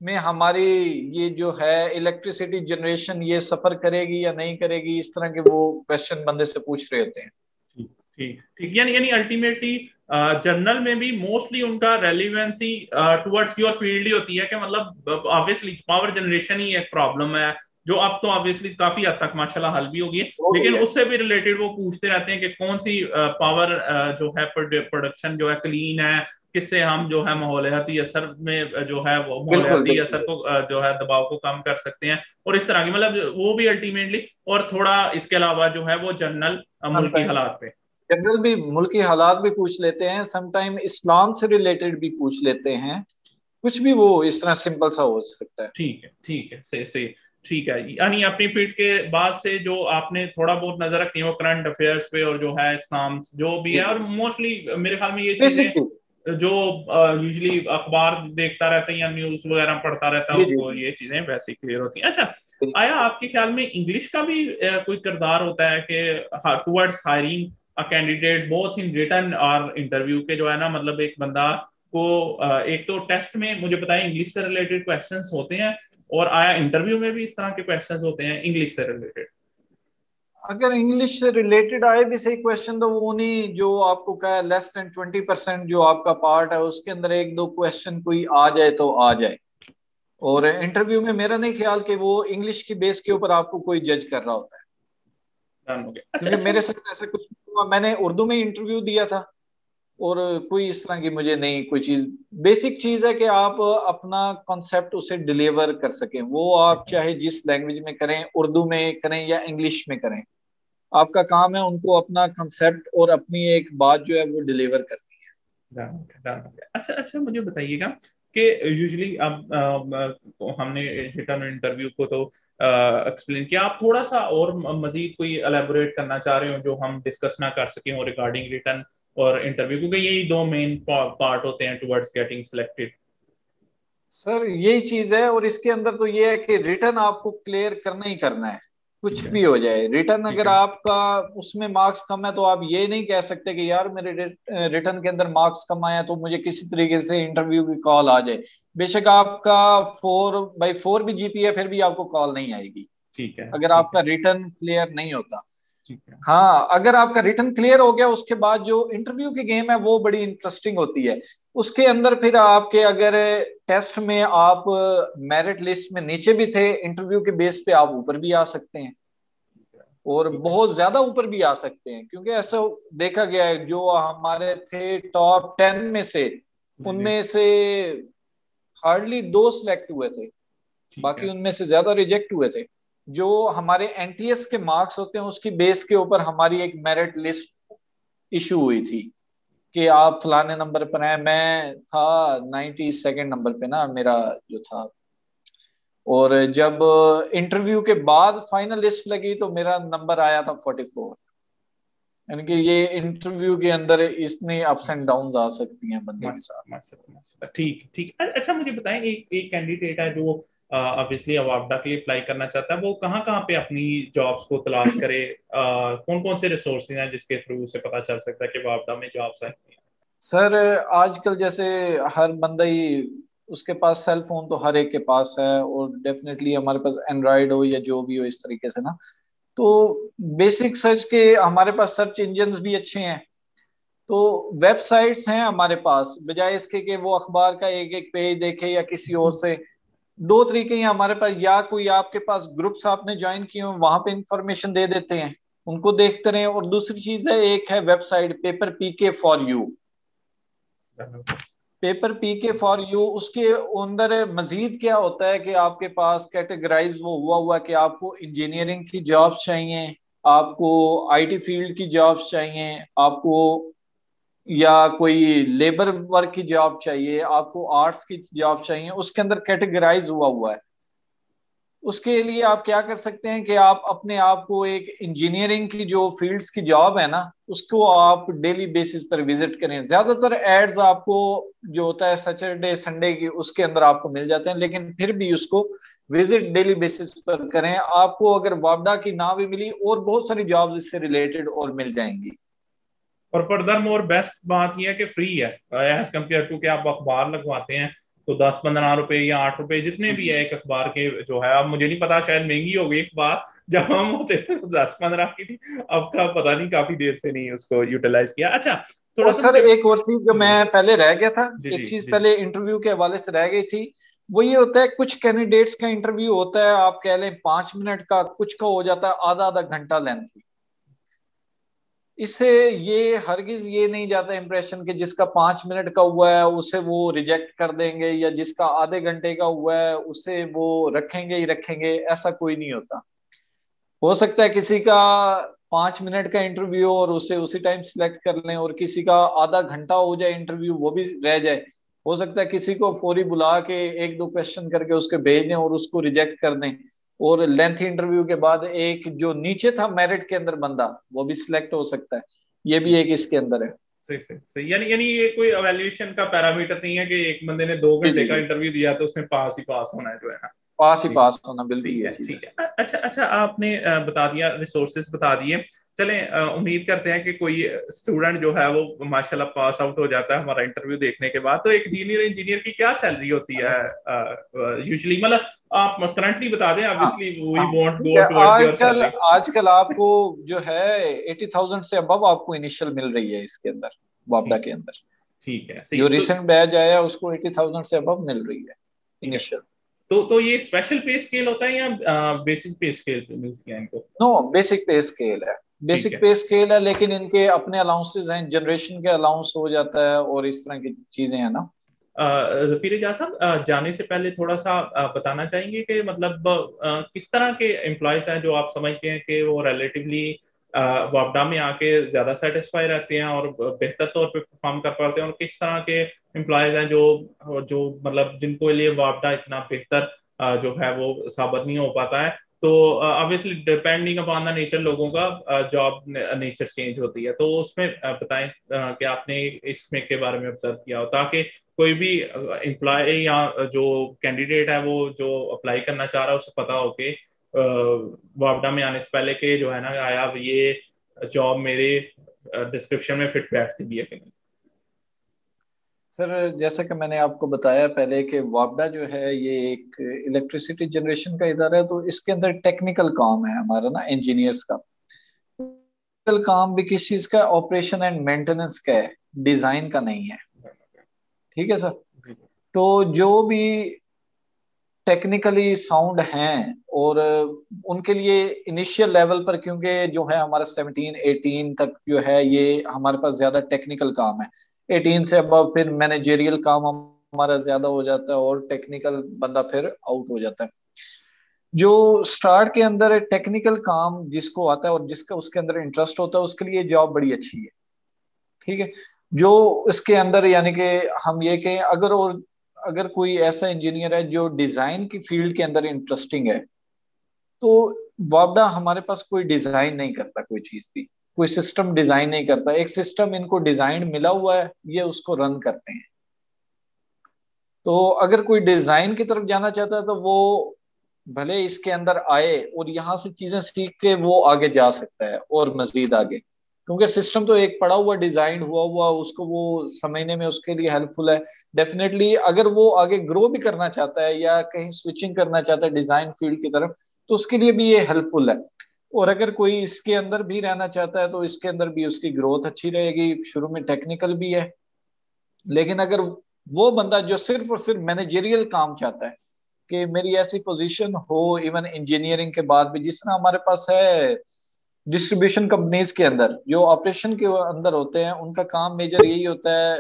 में हमारी ये जो है इलेक्ट्रिसिटी जनरेशन ये सफर करेगी या नहीं करेगी, इस तरह के वो क्वेश्चन बंदे से पूछ रहे होते हैं। ठीक ठीक ठीक, यानी यानी अल्टीमेटली जर्नल में भी मोस्टली उनका रेलिवेंसी टुवर्ड्स योर फील्ड ही होती है, कि मतलब ऑब्वियसली पावर जनरेशन ही एक प्रॉब्लम है, जो अब तो ऑब्वियसली काफी हद तक माशाल्लाह हल भी होगी है, वो भी लेकिन है। उससे भी रिलेटेड वो पूछते रहते हैं कि कौन सी पावर जो है प्रोडक्शन जो है क्लीन है, किससे हम जो है माहौलियाती असर में जो है वो बिल्कुल माहौलियाती असर बिल्कुल। को जो है दबाव को कम कर सकते हैं, और इस तरह की मतलब वो भी अल्टीमेटली, और थोड़ा इसके अलावा जो है वो जनरल मुल्की समटाइम हालात पे। जनरल भी मुल्की हालात भी पूछ लेते हैं, समटाइम इस्लाम से रिलेटेड भी पूछ लेते हैं, कुछ भी वो इस तरह सिंपल सा हो सकता है। ठीक है, ठीक है, सही सही, ठीक है। यानी अपनी फील्ड के बाद से जो आपने थोड़ा बहुत नजर रखी है वो करंट अफेयर्स पे, और जो है इस्लाम जो भी जी है, और जी। मोस्टली मेरे ख्याल में ये चीजें बेसिकली। जो यूजली अखबार देखता रहता है या न्यूज वगैरह पढ़ता रहता है जी जी उसको जी। ये चीजें वैसे क्लियर होती हैं। अच्छा, बिल्कुल। आया आपके ख्याल में इंग्लिश का भी कोई किरदार होता है कि towards hiring a candidate both in written और इंटरव्यू के, जो है ना, मतलब एक बंदा को एक तो टेस्ट में मुझे बताएं इंग्लिश से रिलेटेड क्वेश्चंस होते हैं, और आया इंटरव्यू में भी इस तरह के क्वेश्चंस होते हैं इंग्लिश से रिलेटेड? अगर इंग्लिश से रिलेटेड आए भी सही क्वेश्चन तो वो नहीं, जो आपको क्या है लेस देन 20% जो आपका पार्ट है उसके अंदर एक दो क्वेश्चन कोई आ जाए तो आ जाए। और इंटरव्यू में मेरा नहीं ख्याल कि वो इंग्लिश की बेस के ऊपर आपको कोई जज कर रहा होता है, डन हो गया। अच्छा क्योंकि अच्छा। मेरे साथ ऐसा कुछ नहीं हुआ। मैंने उर्दू में इंटरव्यू दिया था और कोई इस तरह की मुझे नहीं कोई चीज। बेसिक चीज है कि आप अपना कॉन्सेप्ट उसे डिलीवर कर सकें, वो आप चाहे जिस लैंग्वेज में करें, उर्दू में करें या इंग्लिश में करें, आपका काम है उनको अपना कॉन्सेप्ट और अपनी एक बात जो है वो डिलीवर करनी है। डन हो गया, डन हो गया। अच्छा अच्छा, मुझे बताइएगा कि यूजुअली अब हमने रिटर्न इंटरव्यू को तो एक्सप्लेन किया, आप थोड़ा सा और मजीद कोई एलेबोरेट करना चाह रहे हो जो हम डिस्कस ना कर सके हो रिगार्डिंग रिटर्न और इंटरव्यू, क्योंकि यही दो मेन पार्ट होते हैं टुवर्ड्स गेटिंग सिलेक्टेड। सर यही चीज है, और इसके अंदर तो ये है कि रिटर्न आपको क्लियर करना ही करना है, ठीक कुछ है, भी हो जाए। रिटर्न ठीक अगर है। आपका उसमें मार्क्स कम है तो आप ये नहीं कह सकते कि यार मेरे रिटर्न के अंदर मार्क्स कम आया तो मुझे किसी तरीके से इंटरव्यू की कॉल आ जाए। बेशक आपका 4/4 भी जीपी है फिर भी आपको कॉल नहीं आएगी ठीक है, अगर ठीक आपका है, रिटर्न क्लियर नहीं होता। ठीक है। हाँ, अगर आपका रिटर्न क्लियर हो गया उसके बाद जो इंटरव्यू की गेम है वो बड़ी इंटरेस्टिंग होती है। उसके अंदर फिर आपके अगर टेस्ट में आप मेरिट लिस्ट में नीचे भी थे, इंटरव्यू के बेस पे आप ऊपर भी आ सकते हैं, और ठीक है। बहुत ज्यादा ऊपर भी आ सकते हैं, क्योंकि ऐसा देखा गया है जो हमारे थे टॉप 10 में से, जी जी। उनमें से हार्डली 2 सिलेक्ट हुए थे, ठीक बाकी है। उनमें से ज्यादा रिजेक्ट हुए थे। जो हमारे एनटीएस के मार्क्स होते हैं उसकी बेस के ऊपर हमारी एक मेरिट लिस्ट इशू हुई थी कि आप फलाने नंबर पर हैं। मैं था 92nd नंबर पे ना मेरा जो था, और जब इंटरव्यू के बाद फाइनल लिस्ट लगी तो मेरा नंबर आया था 44। यानी कि ये इंटरव्यू के अंदर इतनी अप्स एंड डाउन आ सकती हैं बंदे के साथ। माशा माशा माशा, ठीक ठीक। अच्छा मुझे बताएं, एक एक कैंडिडेट है जो ऑब्वियसली अवार्डा के लिए अप्लाई करना चाहता है, वो कहाँ कहाँ पे अपनी जॉब्स को तलाश करे? कौन कौन से रिसोर्सेज हैं जिसके थ्रू उसे पता चल सकता है कि अवार्डा में जॉब्स है? सर आजकल जैसे हर बंदा ही, उसके पास सेल फोन तो हर एक के पास है, और डेफिनेटली हमारे पास एंड्रॉयड हो या जो भी हो इस तरीके से ना, तो बेसिक सर्च के हमारे पास सर्च इंजन्स भी अच्छे हैं। तो वेबसाइट्स हैं हमारे पास, बजाय इसके कि वो अखबार का एक एक पेज देखे या किसी और से। दो तरीके हैं हमारे पास, या कोई आपके पास ग्रुप्स आपने ज्वाइन किए हो वहां पे इंफॉर्मेशन दे देते हैं, उनको देखते रहे। और दूसरी चीज है, एक है website paper PK for you. Paper PK for you, उसके अंदर मजीद क्या होता है कि आपके पास कैटेगराइज वो हुआ कि आपको इंजीनियरिंग की जॉब्स चाहिए, आपको आईटी फील्ड की जॉब्स चाहिए, आपको या कोई लेबर वर्क की जॉब चाहिए, आपको आर्ट्स की जॉब चाहिए, उसके अंदर कैटेगराइज हुआ है। उसके लिए आप क्या कर सकते हैं कि आप अपने आप को एक इंजीनियरिंग की जो फील्ड्स की जॉब है ना, उसको आप डेली बेसिस पर विजिट करें। ज्यादातर एड्स आपको जो होता है सैटरडे संडे की उसके अंदर आपको मिल जाते हैं, लेकिन फिर भी उसको विजिट डेली बेसिस पर करें। आपको अगर वापडा की ना भी मिली और बहुत सारी जॉब्स इससे रिलेटेड और मिल जाएंगी। और फर्दर मोर बेस्ट बात यह है कि फ्री है एज कम्पेयर टू कि आप अखबार लगवाते हैं तो 10-15 रुपए या 8 रुपए जितने भी है एक अखबार के जो है। अब मुझे नहीं पता, शायद महंगी हो गई अखबार, जब हम होते थे तो 10-15 की थी। अब का पता नहीं, काफी देर से नहीं उसको यूटिलाइज किया। अच्छा, थोड़ा और सा सर मुझे। एक और चीज जो जी मैं पहले रह गया था, जी एक जी चीज जी जी। पहले इंटरव्यू के हवाले से रह गई थी, वो ये होता है कुछ कैंडिडेट्स का इंटरव्यू होता है आप कह लें 5 मिनट का, कुछ का हो जाता है आधा आधा घंटा लेंथ। इससे ये हरगिज ये नहीं जाता इंप्रेशन कि जिसका 5 मिनट का हुआ है उसे वो रिजेक्ट कर देंगे, या जिसका आधे घंटे का हुआ है उसे वो रखेंगे ही रखेंगे, ऐसा कोई नहीं होता। हो सकता है किसी का 5 मिनट का इंटरव्यू और उसे उसी टाइम सिलेक्ट कर लें, और किसी का आधा घंटा हो जाए इंटरव्यू वो भी रह जाए। हो सकता है किसी को फौरी बुला के एक दो क्वेश्चन करके उसके भेज दें और उसको रिजेक्ट कर दें, और लेंथ इंटरव्यू के बाद एक जो नीचे था मेरिट के अंदर बंदा वो भी सिलेक्ट हो सकता है। ये भी ठीक, एक इसके अंदर है। सही सही सही। यानी यानी ये कोई एवेल्यूएशन का पैरामीटर नहीं है कि एक बंदे ने दो जी घंटे जी का जी, इंटरव्यू दिया तो उसमें पास ही पास होना है जो है ना। पास ही ठीक है, पास होना, बिल्कुल ठीक ये है, चीज है। ठीक है। अच्छा अच्छा, आपने बता दिया, रिसोर्सेज बता दिए। चलें, उम्मीद करते हैं कि कोई स्टूडेंट जो है वो माशाल्लाह पास आउट हो जाता है हमारा इंटरव्यू देखने के बाद। तो एक जूनियर इंजीनियर की क्या सैलरी होती है यूजुअली, मतलब आप करंटली बता दें, हाँ ऑब्वियसली वी हाँ वोंट ठीक गो है। टुवर्ड्स योर आजकल सैलरी। आजकल आपको जो है 80,000 से अबव आपको इनिशियल मिल रही है इसके अंदर, वापडा ठीक, के अंदर। ठीक है, सही जो तो। रिसेंट बैच आया उसको 80,000 से अबव मिल रही है ठीक है, इनिशियल। तो ये स्पेशल पे स्केल होता है या बेसिक पे स्केल मिलती है इनको? नो, बेसिक पे स्केल है। ठीक बेसिक है। पे स्केल है, लेकिन इनके अपने अलाउंसेस हैं, जनरेशन के अलाउंस हो जाता है और इस तरह की चीजें हैं ना। जफीर इजाज साहब, जाने से पहले थोड़ा सा बताना चाहेंगे कि मतलब किस तरह के एम्प्लॉयज हैं जो आप समझते हैं कि वो रिलेटिवली वापडा में आके ज्यादा सेटिस्फाई रहते हैं और बेहतर तौर पे परफॉर्म कर पाते हैं, और किस तरह के एम्प्लॉयज हैं जो जो मतलब जिनको लिए वापडा इतना बेहतर जो है वो साबित नहीं हो पाता है? तो obviously depending upon the nature लोगों का जॉब नेचर चेंज होती है, तो उसमें बताएं कि आपने इसमें के बारे में ऑब्जर्व किया हो, ताकि कोई भी एम्प्लॉय या जो कैंडिडेट है वो जो अप्लाई करना चाह रहा है उसे पता हो कि वापडा में आने से पहले के जो है ना आया अब ये जॉब मेरे डिस्क्रिप्शन में फिट बैठती भी है कि नहीं। सर जैसा कि मैंने आपको बताया पहले कि वापडा जो है ये एक इलेक्ट्रिसिटी जनरेशन का इदारा है, तो इसके अंदर टेक्निकल काम है हमारा ना, इंजीनियर्स का। टेक्निकल काम भी किस चीज का, ऑपरेशन एंड मेंटेनेंस का है, डिजाइन का नहीं है। ठीक है सर। तो जो भी टेक्निकली साउंड हैं और उनके लिए इनिशियल लेवल पर, क्योंकि जो है हमारा 17 18 तक जो है ये हमारे पास ज्यादा टेक्निकल काम है। 18 से अब फिर मैनेजेरियल काम हमारा ज्यादा हो जाता है और टेक्निकल बंदा फिर आउट हो जाता है। जो स्टार्ट के अंदर टेक्निकल काम जिसको आता है और जिसका उसके अंदर इंटरेस्ट होता है उसके लिए जॉब बड़ी अच्छी है। ठीक है। जो इसके अंदर यानी कि हम ये कहें, अगर और अगर कोई ऐसा इंजीनियर है जो डिजाइन की फील्ड के अंदर इंटरेस्टिंग है, तो वापडा हमारे पास कोई डिजाइन नहीं करता, कोई चीज भी, कोई सिस्टम डिजाइन नहीं करता। एक सिस्टम इनको डिजाइन मिला हुआ है, ये उसको रन करते हैं। तो अगर कोई डिजाइन की तरफ जाना चाहता है तो वो भले इसके अंदर आए और यहाँ से चीजें सीख के वो आगे जा सकता है और मजीद आगे, क्योंकि सिस्टम तो एक पड़ा हुआ डिजाइन हुआ हुआ उसको वो समझने में उसके लिए हेल्पफुल है। डेफिनेटली अगर वो आगे ग्रो भी करना चाहता है या कहीं स्विचिंग करना चाहता है डिजाइन फील्ड की तरफ, तो उसके लिए भी ये हेल्पफुल है। और अगर कोई इसके अंदर भी रहना चाहता है तो इसके अंदर भी उसकी ग्रोथ अच्छी रहेगी। शुरू में टेक्निकल भी है, लेकिन अगर वो बंदा जो सिर्फ और सिर्फ मैनेजेरियल काम चाहता है कि मेरी ऐसी पोजीशन हो इवन इंजीनियरिंग के बाद भी, जिस तरह हमारे पास है डिस्ट्रीब्यूशन कंपनीज के अंदर जो ऑपरेशन के अंदर होते हैं, उनका काम मेजर यही होता है,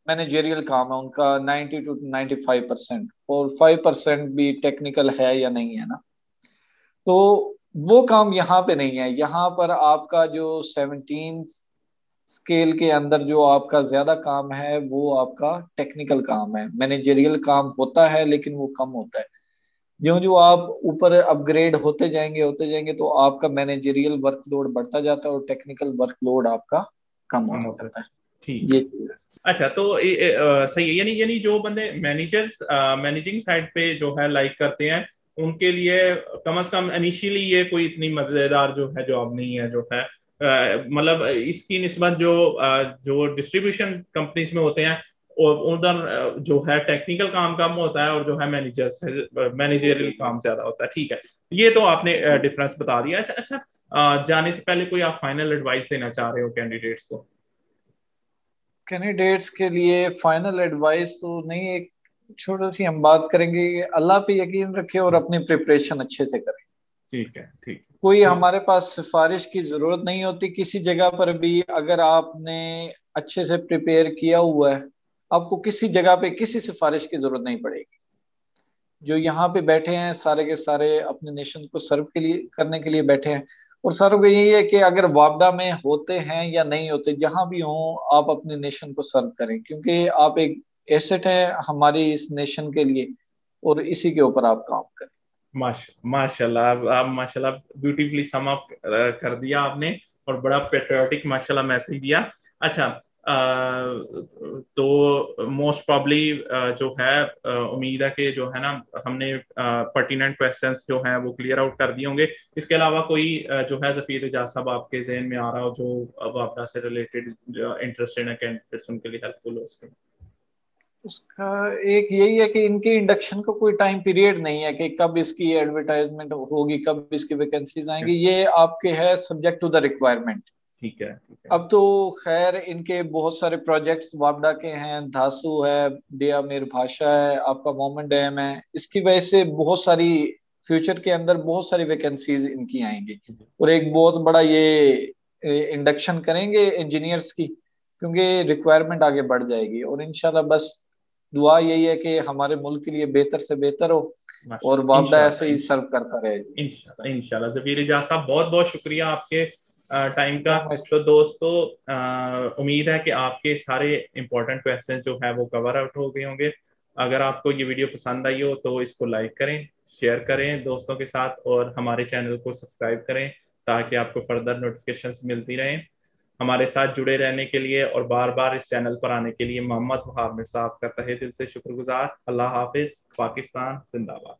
मैनेजेरियल काम है उनका 90 to 95%, और 5% भी टेक्निकल है या नहीं है ना। तो वो काम यहाँ पे नहीं है। यहाँ पर आपका जो 17 स्केल के अंदर जो आपका ज्यादा काम है वो आपका टेक्निकल काम है। मैनेजेरियल काम होता है लेकिन वो कम होता है। जो जो आप ऊपर अपग्रेड होते जाएंगे तो आपका मैनेजेरियल वर्कलोड बढ़ता जाता है और टेक्निकल वर्कलोड आपका कम हम होता होते हैं। जाता है। ठीक ये है। चीज है। अच्छा, तो सही है, यानी यानी जो बंदे मैनेजर्स मैनेजिंग साइड पे जो है लाइक करते हैं उनके लिए कम से कम इनिशियली ये कोई इतनी मजेदार जो है जॉब नहीं है जो है मतलब इसकी निस्बत जो डिस्ट्रीब्यूशन कंपनीज में होते हैं और उधर जो है टेक्निकल काम कम होता है और जो है मैनेजरियल काम ज्यादा होता है। ठीक है, ये तो आपने डिफरेंस बता दिया। अच्छा अच्छा, जाने से पहले कोई आप फाइनल एडवाइस देना चाह रहे हो कैंडिडेट्स को? कैंडिडेट्स के लिए फाइनल एडवाइस तो नहीं, एक छोटा सी हम बात करेंगे कि अल्लाह पे यकीन रखें और अपनी प्रिपरेशन अच्छे से करें। ठीक है, ठीक कोई है। हमारे पास सिफारिश की जरूरत नहीं होती किसी जगह पर भी। अगर आपने अच्छे से प्रिपेयर किया हुआ है, आपको किसी जगह पे किसी सिफारिश की जरूरत नहीं पड़ेगी। जो यहाँ पे बैठे हैं सारे के सारे अपने नेशन को सर्व के लिए करने के लिए बैठे हैं। और सारों को यही है कि अगर वापडा में होते हैं या नहीं होते, जहां भी हों आप अपने नेशन को सर्व करें, क्योंकि आप एक एसेट है हमारी इस नेशन के लिए, और इसी के ऊपर आप काम करें। माशाल्लाह, आप माशाल्लाह ब्यूटीफुली सम अप कर दिया आपने, और बड़ा पेट्रियोटिक माशाल्लाह मैसेज दिया। अच्छा, तो मोस्ट प्रॉब्ली जो है उम्मीद है कि जो है ना हमने पर्टिनेंट क्वेश्चंस जो हैं वो क्लियर आउट कर दिए होंगे। इसके अलावा कोई जो है ज़फ़ीर इजाज़ साहब आपके जहन में आ रहा हो जो अब आपदा से रिलेटेड इंटरेस्टेड है कैंडिडेट्स उनके लिए हेल्पफुल हो उसके? उसका एक यही है कि इनके इंडक्शन का कोई टाइम पीरियड नहीं है कि कब इसकी एडवर्टाइजमेंट होगी, कब इसकी वैकेंसीज आएंगी। ये आपके है सब्जेक्ट टू द रिक्वायरमेंट। ठीक है, ठीक है। अब तो खैर इनके बहुत सारे प्रोजेक्ट्स वापडा के हैं, धासु है, दिया मेर भाषा है, आपका मोमेंट डैम है। इसकी वजह से बहुत सारी फ्यूचर के अंदर बहुत सारी वैकेंसीज इनकी आएंगी। और एक बहुत बड़ा ये इंडक्शन करेंगे इंजीनियर्स की, क्योंकि रिक्वायरमेंट आगे बढ़ जाएगी। और इंशाल्लाह बस दुआ यही है कि हमारे मुल्क के लिए बेहतर से बेहतर हो और माशाल्लाह, वापडा ऐसे इंशाल्लाह, ही सर्व करता रहे। इंशाल्लाह, इंशाल्लाह। ज़फ़ीर इजाज़ साहब बहुत बहुत शुक्रिया आपके टाइम का। नो, तो दोस्तों उम्मीद है कि आपके सारे इंपॉर्टेंट क्वेश्चन जो है वो कवर आउट हो गए होंगे। अगर आपको ये वीडियो पसंद आई हो तो इसको लाइक करें, शेयर करें दोस्तों के साथ और हमारे चैनल को सब्सक्राइब करें ताकि आपको फर्दर नोटिफिकेशंस मिलती रहें। हमारे साथ जुड़े रहने के लिए और बार बार इस चैनल पर आने के लिए मोहम्मद वहाब मिर्ज़ा साहब का तहे दिल से शुक्रगुजार। अल्लाह हाफिज़। पाकिस्तान जिंदाबाद।